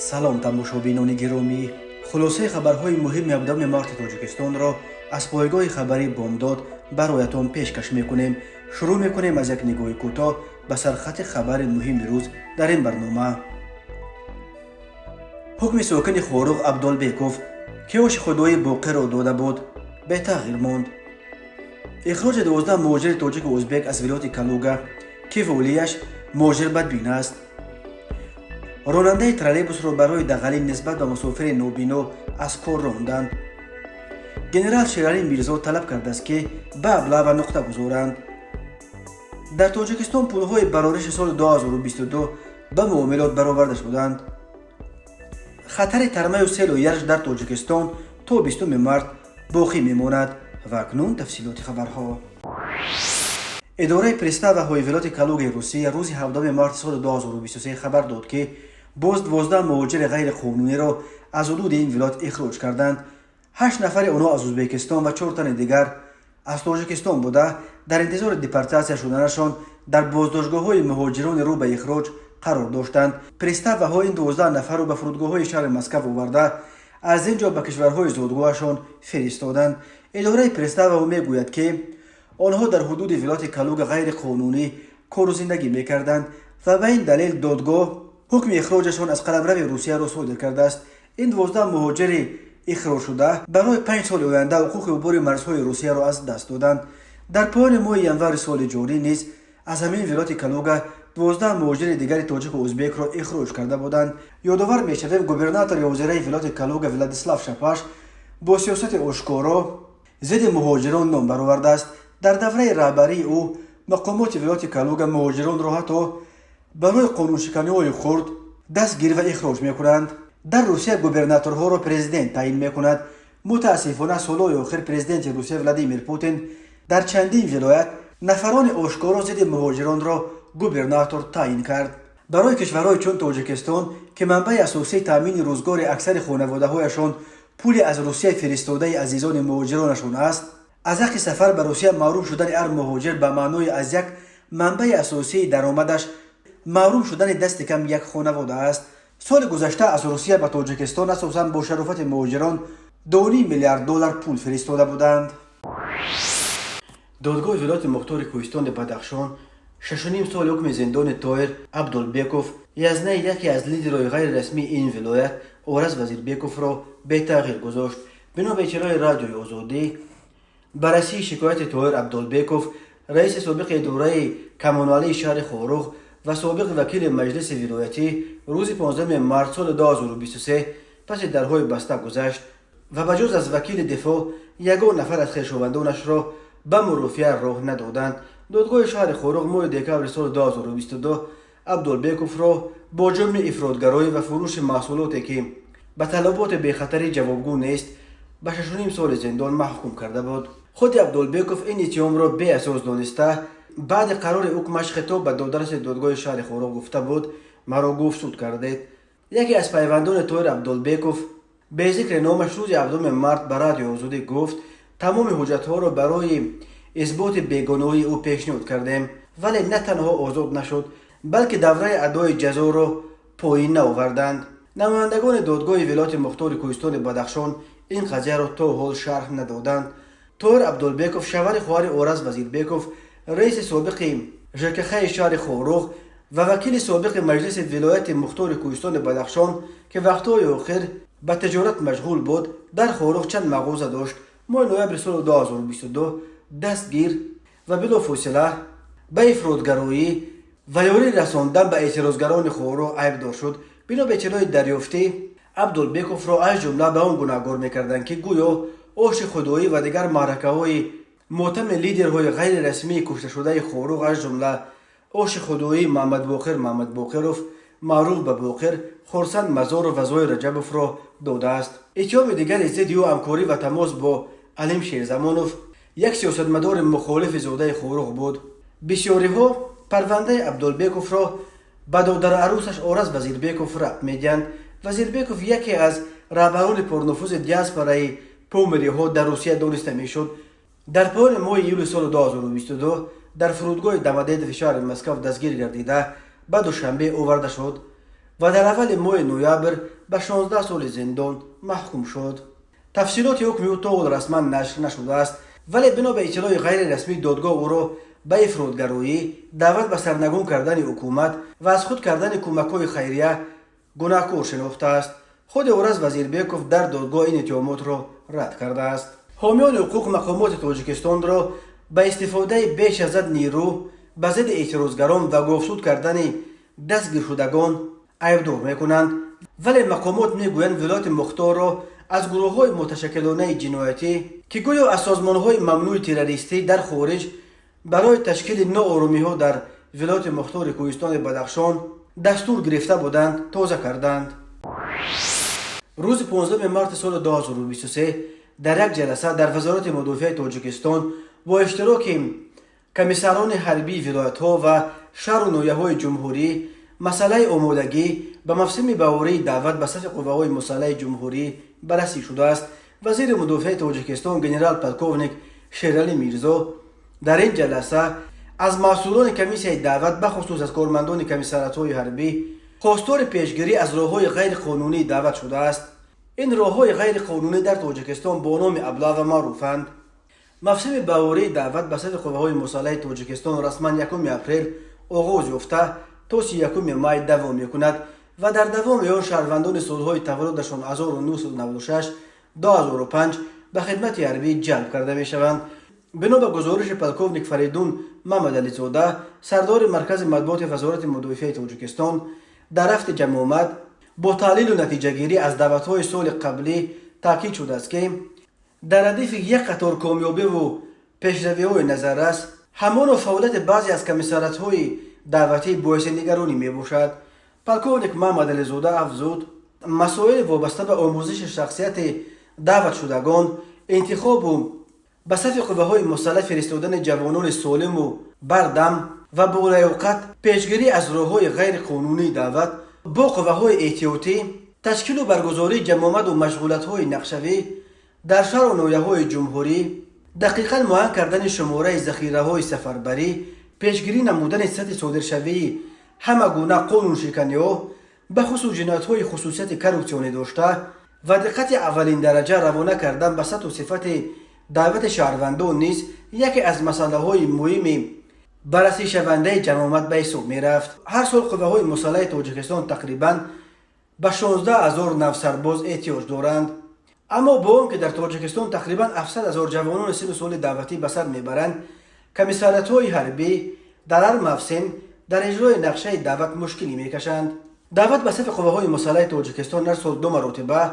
салом тамошобинони гиромӣ, хулосаи хабарҳои муҳими 17 марти тоҷикистонро аз пойгоҳи хабари бомдод бароятон пешкаш мекунем. шурӯъ мекунем аз як нигоҳи кӯтоҳ ба сархати хабари муҳими рӯз дар ин барнома. ҳукми сокини Хоруғ Абдолбеков ки оши худои боқиро дода буд, бетағйир монд. ихроҷи 12 муҳоҷири тоҷику ӯзбек аз вилояти Калуга ки волияш муҳоҷир бадбин аст. ронандаи троллейбусро барои дағалӣ нисбат ба мусофири нобино аз кор ронданд. генерал Шералӣ Мирзо талаб кардааст ки ба аблава нуқта гузоранд. дар тоҷикистон пулҳои барориши соли 2022 ба муомилот бароварда шуданд. хатари тармаю селу ярш дар тоҷикистон то 20 март боқӣ мемонад. ва акнун тафсилоти хабарҳо. идораи приставаҳои вилояти Калугаи Русия рӯзи 17 марти соли 2023 хабар дод ки боз 12 муҳоҷири ғайриқонуниро аз ҳудуди ин вилоят ихроҷ карданд. 8 нафари онҳо аз Ӯзбекистон ва 4 тани дигар аз Тоҷикистон буда дар интизори депортатсия шуданашон дар боздоштгоҳҳои муҳоҷирони рӯ ба ихроҷ қарор доштанд. приставаҳо ин 12 нафарро ба фурудгоҳҳои шаҳри Москав оварда аз ин ҷо ба кишварҳои зодгоҳашон фиристоданд. идораи приставаҳо мегӯяд ки онҳо дар ҳудуди вилояти Калуга ғайриқонунӣ кору зиндагӣ мекарданд ва ба ин далел додгоҳ ҳукми ихроҷашон аз қаламрави Русияро содир кардааст. ин 12 муҳоҷири ихроҷшуда барои 5 соли оянда ҳуқуқи убури марзҳои Русияро аз даст доданд. дар поёни моҳи январи соли ҷорӣ низ аз ҳамин вилояти Калуга 12 муҳоҷири дигари тоҷику ӯзбекро ихроҷ карда буданд. ёдовар мешавем, губернатори ҳозираи вилояти Калуга Владислав Шапаш бо сиёсати ошкоро зидди муҳоҷирон ном баровардааст. дар давраи раҳбарии ӯ мақомоти вилояти Калуга муҳоҷиронро ҳатто барои қонуншиканиҳои хурд дастгир ва ихроҷ мекунанд. дар Русия губернаторҳоро президент таъин мекунад. мутаассифона солҳои охир президенти Русия Владимир Путин дар чандин вилоят нафарони ошкоро зидди муҳоҷиронро губернатор таъин кард. барои кишварҳои чун Тоҷикистон ки манбаи асосии таъмини рӯзгори аксари хонаводаҳояшон пули аз Русия фиристодаи азизони муҳоҷиронашон аст, аз ҳаққи сафар ба Русия маҳрум шудани ҳар муҳоҷир ба маънои аз як манбаи асосии даромадаш маҳрум шудани дасти кам як хонавода аст. соли гузашта аз Русия ба Тоҷикистон асосан бо шарофати муҳоҷирон $2.5 миллиард пул фиристода буданд. додгоҳи вилояти мухтори Кӯҳистони Бадахшон 6.5 соли ҳукми зиндони Тоҳир Абдулбеков, язнай яке аз лидерҳои ғайрирасмии ин вилоят Ораз Вазирбековро бетағйир гузошт. бино ба иттилои радиои Озодӣ, баррасии шикояти Тоҳир Абдулбеков, раиси собиқи идораи коммуналии шаҳри Хоруғ ва собиқи вакили маҷлиси вилоятӣ рӯзи 15 март соли 2023 паси дарҳои баста гузашт ва ба ҷуз аз вакили дифоъ ягон нафар аз хешовандонашро ба мурофиа роҳ надоданд. додгоҳи шаҳри Хоруғ моҳи декабри соли 2022 Абдулбековро бо ҷурми ифродгароӣ ва фурӯши маҳсулоте ки ба талаботи бехатарӣ ҷавобгӯ нест ба 6.5 соли зиндон маҳкум карда буд. худи Абдулбеков ин иттиҳомро беасос дониста баъди қарори ҳукмаш хитоб ба додраси додгоҳи шаҳри Хоруғ гуфта буд: маро гуфтсуд кардед. яке аз пайвандони Тоҳир Абдулбеков бе зикри номаш рӯзи 17 март ба радиои Озодӣ гуфт: тамоми ҳуҷҷатҳоро барои исботи бегуноҳии ӯ пешниҳод кардем, вале на танҳо озод нашуд, балки давраи адои ҷазоро поин наоварданд. намояндагони додгоҳи вилояти мухтори Кӯҳистони Бадахшон ин қазияро то ҳол шарҳ надоданд. Тоҳир Абдулбеков шавари хоҳари Ораз Вазирбеков, раиси собиқи ЖКХ-и шаҳри Хоруғ ва вакили собиқи маҷлиси вилояти мухтори Кӯҳистони Бадахшон ки вақтҳои охир ба тиҷорат машғул буд, дар Хоруғ чанд мағоза дошт. моҳи ноябри соли 2022 дастгир ва билофосила ба ифродгароӣ ва ёрӣ расондан ба эътирозгарони Хоруғ айбдор шуд. бино ба иттилои дарёфтӣ, Абдулбековро аз ҷумла ба он гунаҳгор мекарданд ки гӯё оши худоӣ ва дигар маъракаҳои мотами лидерҳои ғайрирасмии кушташудаи Хоруғ аз ҷумла оши худоӣ Маҳмадбоқиров, маъруф ба Боқир, Хурсанд Мазоров ва Зоир Раҷабовро додааст. иттиҳоми дигари зидди ӯ ҳамкорӣ ва тамос бо Алим Шерзамонов, як сиёсатмадори мухолифи зодаи Хоруғ буд. бисёриҳо парвандаи Абдулбековро ба додарарӯсаш Ораз Вазирбеков рабт медиҳанд. Вазирбеков яке аз раҳбарони пурнуфузи диаспораи помириҳо дар Русия дониста мешуд. дар поёни моҳи июли соли 2022 дар фурудгоҳи Домодедови шаҳри Москав дастгир гардида ба душанбе оварда шуд. و در اول ماه نوامبر به 16 سال زندان محکوم شد. تفصیلات حکم او طول رسما نشر نشده است، ولی بنا به اطلاع غیر رسمی دادگاه او را به افرادگرایی، دعوت به سرنگون کردن حکومت و از خود کردن کمک‌های خیریه گناهکار شناخته است. خود اورز وزیربیکوف در دادگاه این اتهامات را رد کرده است. حامیان حقوق مقامات تاجیکستان را به استفاده بیش از حد نیرو به ضد اعتراضگران و گاوسود کردن دستگیر شدگان عیبدار میکنند، ولی مقامات میگویند ولایت مختار را از گروه‌های متشکلانه جنایتی که گویا از سازمان‌های ممنوع تروریستی در خارج برای تشکیل ناآرامی‌ها در ولایت مختار کوهستان بدخشان دستور گرفته بودند تازه کردند. روز 15 مارس سال 2023 در یک جلسه در وزارت مدافع تاجیکستان با اشتراک کمیسران حربی ولایت‌ها و شهر و ناحیه‌های جمهوری مسئله آمادگی به موسم بهاری دعوت به صف قوه‌های مسلح جمهوری بررسی شده است. وزیر مدافع تاجیکستان جنرال پلکوونیک شیرعلی میرزا در این جلسه از مسئولان کمیسیون دعوت به خصوص از کارمندان کمیسریات‌های حربی خواستار پیشگیری از راه‌های غیر قانونی دعوت شده است. این راه‌های غیر قانونی در تاجیکستان با نام ابلاغ معروفند. موسم بهاری دعوت به صف قوه‌های مسلح تاجیکستان رسما 1 اپریل آغاز یافته تا 31 می دوام می‌کند و در دوام آن شهروندان سالهای تولدشان 1996 2005 به خدمت حربی جلب کرده می‌شوند. بنا به گزارش پلکوونیک فریدون محمد علی زاده سردار مرکز مطبوعات وزارت مدافع تاجیکستان در هفته جمع آمد با تحلیل و نتیجه گیری از دعوت‌های سال قبلی تاکید شده است که در ردیف یک قطار کامیابی و پیشروی‌های نظررس همان و فعالیت بعضی از کمیسریات‌های دعوتی باعث نگرانی میباشد. پلکوونیک محمد علی زاده افزود مسائل وابسته به آموزش شخصیت دعوت شدگان، انتخاب و به صف قوه‌های مسلح فرستادن جوانان سالم و بردم و با لیاقت، پیشگیری از راه‌های غیر قانونی دعوت با قوه‌های احتیاطی، تشکیل و برگزاری جمع و مشغولات‌های نقشه‌ای در شهر و ناحیه‌های جمهوری، دقیقاً معین کردن شماره ذخیره‌های سفربری، پیشگیری نمودن سطح صادرشوی همه گونه قانون شکنی‌ها به خصوص جنایت‌های خصوصیت کورپسیونی داشته و دقت اولین درجه روانه کردن به سطح و صفت دعوت شهروندان نیز یکی از مسائل مهم بررسی شونده جمعیت به حساب می‌رفت. هر سال قوه‌های مسلح تاجیکستان تقریباً به 16,000 نوسرباز احتیاج دارند، اما با آنکه در تاجیکستان تقریباً 700,000 جوانان سن سال دعوتی به سر میبرند، کمیسریات‌های حربی در هر موسم در اجرای نقشه دعوت مشکلی میکشند. دعوت به صف قوه‌های مسلح تاجیکستان در سال 2 مرتبه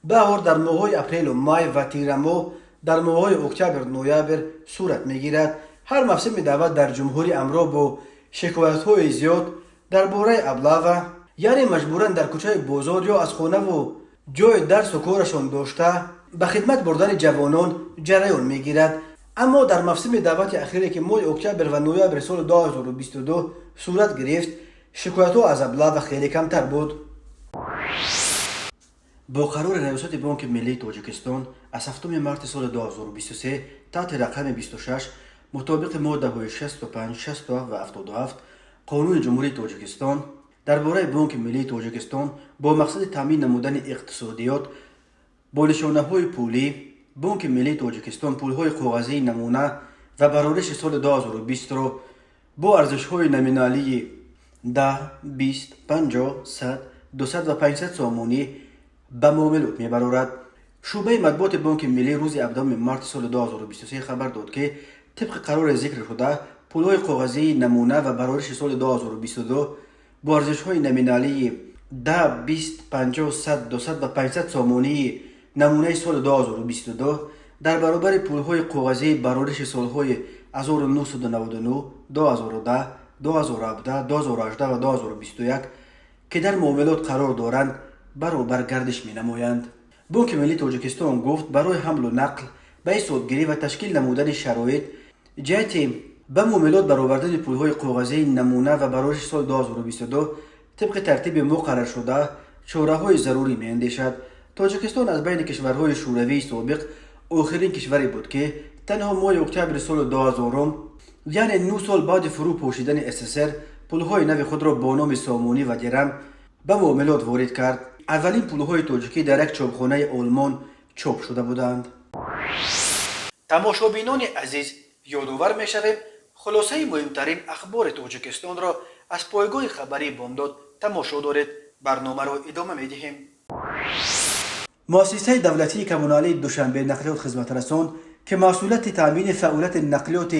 بهار در ماه‌های اپریل و مای و تیر ماه در ماه‌های اکتبر نوامبر صورت میگیرد. هر موسم دعوت در جمهوری همراه با شکایت‌های زیاد درباره ابلاغ، یعنی مجبوراً در کوچه بازار یا از خانه و جای درس و کارشان داشته به خدمت بردن جوانان جریان میگیرد. اما در موسم دعوت اخیری که ماه اکتبر و نوامبر سال 2022 صورت گرفت، شکایت‌ها از ابلاغ خیلی کمتر بود. با قرار ریاست بانک ملی تاجیکستان از 7 مارس سال 2023 تحت رقم 26 مطابق ماده 65 67 و 77 قانون جمهوری تاجیکستان درباره بانک ملی تاجیکستان با مقصد تامین نمودن اقتصادیات با نشانه‌های پولی، بانک ملی تاجیکستان پول‌های کاغذی نمونه و برآورش سال 2020 را با ارزش‌های نمینالی 10 20 50 100 200 و 500 سامانی به معاملات می‌برد. شعبه مطبوعات بانک ملی روز 17 مارس سال 2023 خبر داد که طبق قرار ذکر شده پول‌های کاغذی نمونه و برآورش سال 2022 با ارزش‌های نمینالی 10 20 50 100 200 و 500 سامانی نمونه سال 2022 در برابر پول‌های کاغذی برآورش سال‌های 1999 2010 2017 2018 و 2021 که در معاملات قرار دارند برابر گردش می‌نمایند. بانک ملی تاجیکستان گفت برای حمل و نقل به سودگیری و تشکیل نمودن شرایط جهت به معاملات برآوردن پول‌های کاغذی نمونه و برآورش سال 2022 طبق ترتیب مقرر شده چاره‌های ضروری می‌اندیشد. تاجیکستان از بین کشورهای شوروی سابق آخرین کشوری بود که تنها ماه اکتبر سال 2000 یعنی 9 سال بعد فرو پاشیدن SSR پول‌های نو خود را با نام سامانی و درم به معاملات وارد کرد. اولین پولوهای تاجیکی در یک چاپخانه آلمان چاپ شده بودند. تماشابینان عزیز، یادآور می‌شویم خلاصه مهمترین اخبار تاجیکستان را از پایگاه خبری بامداد تماشا دارید. برنامه را ادامه می‌دهیم. مؤسسه دولتی کمونالی دوشنبه نقلیات خدمت رساند که مسئولیت تامین فعالیت نقلیات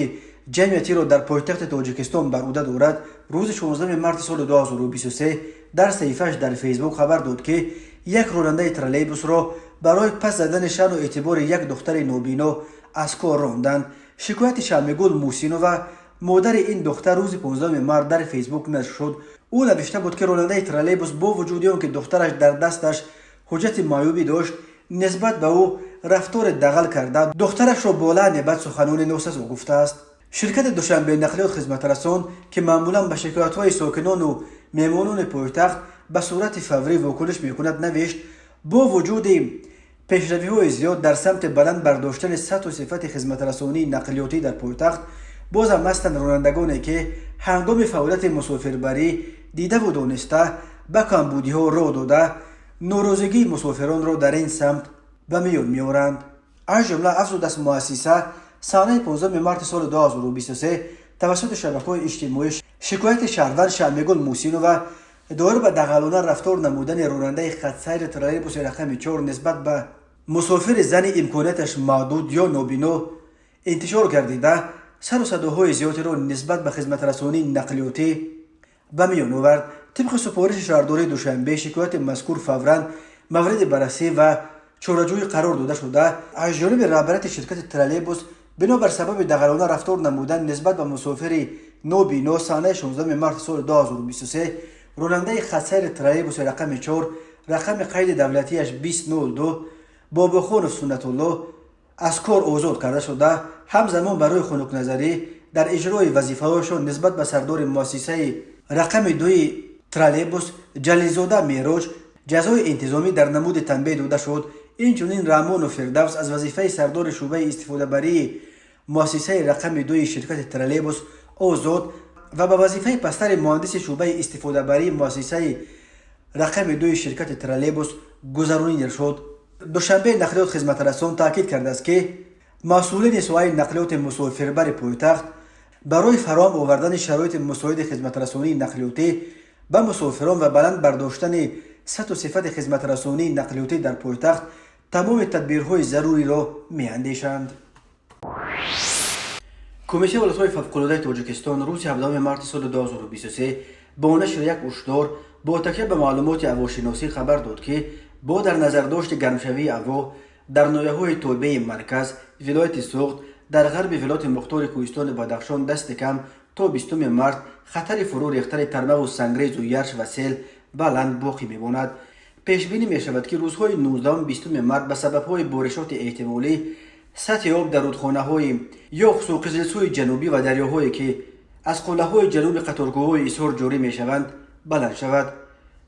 جمعیتی را در پایتخت تاجیکستان بر عهده دارد، روز 16 مارس سال 2023 در صفحه‌اش در فیسبوک خبر داد که یک راننده ترالیبوس را برای پس زدن شأن و اعتبار یک دختر نابینا از کار راندند. شکایت شمگل موسینووا مادر این دختر روز 15 مارس در فیسبوک نشر شد. او نوشته بود که راننده ترالیبوس با وجود آنکه دخترش در دستش حجت معیوبی داشت، نسبت به او رفتار دغل کرده، دخترش را با لعن بد سخنان ناسزا گفته است. شرکت دوشنبه نقلیات خدمت رساند که معمولا به شکایت‌های ساکنان و مهمانان پایتخت به صورت فوری واکنش می‌کند نوشت با وجود پیشروی‌های زیاد در سمت بلند برداشتن سطح و صفت خدمت رسانی نقلیاتی در پایتخت، بازم هستند رانندگانی که هنگام فعالیت مسافربری دیده و دانسته به کمبودی‌ها راه داده ناراضگی مسافران را در این سمت به میان می‌آورند. از جمله افزود از مؤسسه سال 15 مارس سال 2023 توسط شبکه‌های اجتماعی شکایت شهروند شمگل موسینووا دایر به دغلانه رفتار نمودن راننده خط‌سیر ترالیبوس رقم 4 نسبت به مسافر زن امکاناتش محدود یا نابینا انتشار گردیده سر و صداهای زیادی را نسبت به خدمت رسانی نقلیاتی به میان آورد. طبق سپارش شهرداری دوشنبه شکایت مذکور فوراً مورد بررسی و چاره‌جویی قرار داده شده از جانب رهبریت شرکت ترالیبوس بنابر سبب دغلانه رفتار نمودن نسبت به مسافر نابینا سال 16 مارس سال 2023 راننده خط‌سیر ترالیبوس رقم 4 رقم قید دولتیش 2002 باباخانوف سنت الله از کار آزاد کرده شده. همزمان برای خنک نظری در اجرای وظیفه‌هایشان نسبت به سردار مؤسسه رقم 2 ترالیبوس جلیل‌زاده معراج جزای انتظامی در نمود تنبیه داده شد. اینچنین رحمان و فردوس از وظیفه سردار شعبه استفاده بری مؤسسه رقم 2 شرکت ترالیبوس آزاد و به وظیفه پستر مهندس شعبه استفاده بری مؤسسه رقم 2 شرکت ترالیبوس گذرانیده شد. دوشنبه نقلیات خدمت رسان تاکید کرده است که مسئولین سوای نقلیات مسافربر پایتخت برای فراهم آوردن شرایط مساعد خدمت رسانی نقلیاتی به مسافران و بلند برداشتن سطح و صفت خدمت رسانی نقلیاتی در پایتخت تمام تدبیرهای ضروری را می‌اندیشند. کمیته ولایت‌های فوق‌العاده تاجیکستان روز 17 مارس سال 2023 با نشر یک هشدار با تکیه به معلومات هواشناسی خبر داد که با در نظر داشت گرمشوی هوا در ناحیه‌های توربه مرکز، ولایت سوخت در غرب ولایت مختار کوهستان بدخشان دست کم تا 20 مارس خطر فرو ریختن ترمه و سنگریز و یرش و سیل بلند باقی می‌ماند. پیش بینی می‌شود که روزهای 19 و 20 مارس به سبب‌های بارشات احتمالی سطح آب در رودخانه‌های یوخس و قزلسوی جنوبی و دریاهایی که از قله‌های جنوب قطارگاه‌های ایثار جاری می‌شوند بلند شود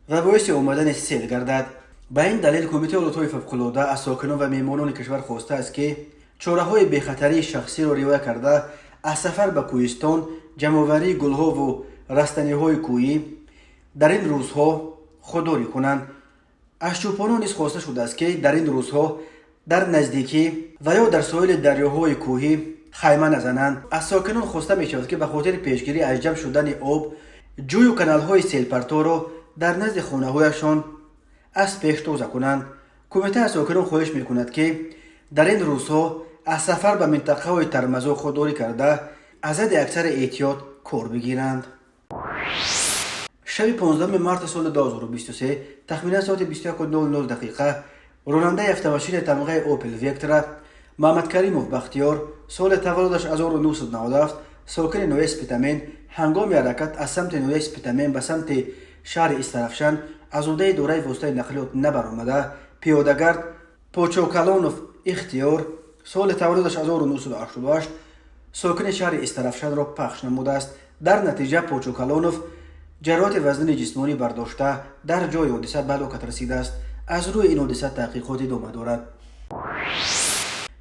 و باعث آمدن سیل گردد. به این دلیل کمیته ولایت‌های فوق‌العاده از ساکنان و مهمانان کشور خواسته است که چاره‌های بی‌خطری شخصی را رعایت کرده از سفر به کوهستان، جمع‌آوری گل‌ها و رستنی‌های کوهی در این روزها خودداری کنند. از چوپانان نیز خواسته شده است که در این روزها در نزدیکی و یا در ساحل دریاهای کوهی خیمه نزنند. از ساکنان خواسته می‌شود که به خاطر پیشگیری از جمع شدن آب، جوی و کانال‌های سیل‌پرتا را در نزد خانه‌هایشان از پیش توزیع کنند. کمیته از ساکنان خواهش می‌کند که در این روزها از سفر به منطقه‌های ترمزا خودداری کرده از حد اکثر احتیاط کار بگیرند. شب 15 مارس سال 2023 تخمینا ساعت 21:00 دقیقه راننده افت تمغه اوپل ویکتور محمد کریموف بختیار سال تولدش 1997 ساکن نوع اسپیتامین هنگام حرکت از سمت نوع اسپیتامین به سمت شهر استرافشان از عهده دوره واسطه نقلیات نبرآمده پیاده‌گرد پوچوکالونوف اختیار سال تولدش 1988 ساکن شهر استرافشان را پخش نموده است. در نتیجه پوچوکالونوف جراحت وزن جسمانی برداشته در جای حادثه به هلاکت رسیده است. از روی این حادثه تحقیقات ادامه دارد.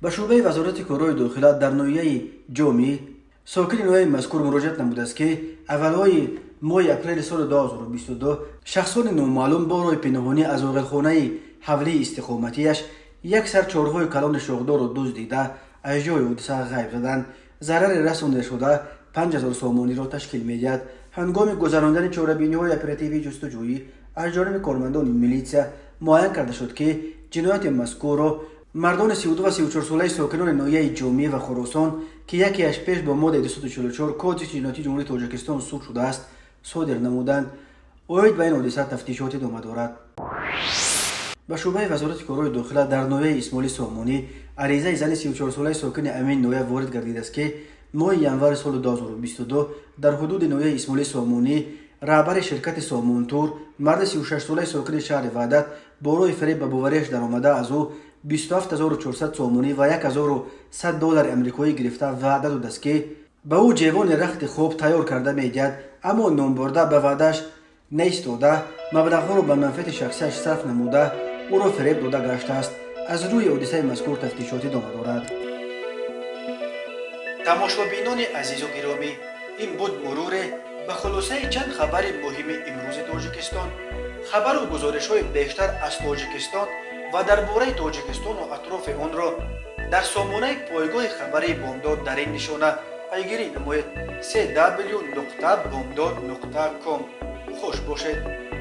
به شعبه وزارت کارهای داخله در ناحیه جامی ساکن ناحیه مذکور مراجعت نموده است که اولهای ماه اپریل سال 2022 شخصان نامعلوم با روی پنهانی از آقلخانه حولی استقامتیش یک سر چارهای کلان شوقدار را دزدیده از جای حادثه غیب زدند. ضرر رسانده شده 5000 سامانی را تشکیل می‌دهد. هنگام گذراندن چاره‌بینی‌های اپراتیوی جستجویی از جانب کارمندان میلیسیا معین کرده شد که جنایت مذکور را مردان 32 و 34 ساله ساکنان ناحیه جامعه و خراسان که یکی اش پیش با ماده 244 کد جنایتی جمهوری تاجیکستان سود شده است صادر نمودند. اوید به این حادثه تفتیشات ادامه دارد. به شعبه وزارت کارهای داخله در ناحیه اسماعیل سامانی عریضه زن 34 ساله ساکن امین ناحیه وارد گردیده است که ماه ینور سال 2022 در حدود ناحیه اسماعیل سامانی رهبر شرکت سامونتور مرد 36 ساله ساکن شهر وحدت با روی فریب به باوریش درآمده از او 27400 سامانی و $1100 امریکایی گرفته وعده داده است که به او جوان رخت خوب تیار کرده می‌دهد، اما نام برده به وعده‌اش نایستاده مبلغ‌ها را به منفعت شخصیش صرف نموده او را فریب داده گشته است. از روی حادثه مذکور تفتیشات ادامه دارد. تماشابینان عزیز و گرامی، این بود مرور به خلاصه چند خبر مهم امروز تاجیکستان. خبر و گزارش‌های بیشتر از تاجیکستان و درباره تاجیکستان و اطراف آن را در سامانه پایگاه خبری بامداد در این نشانه پیگیری نمایید: www.bomdad.com. خوش باشید.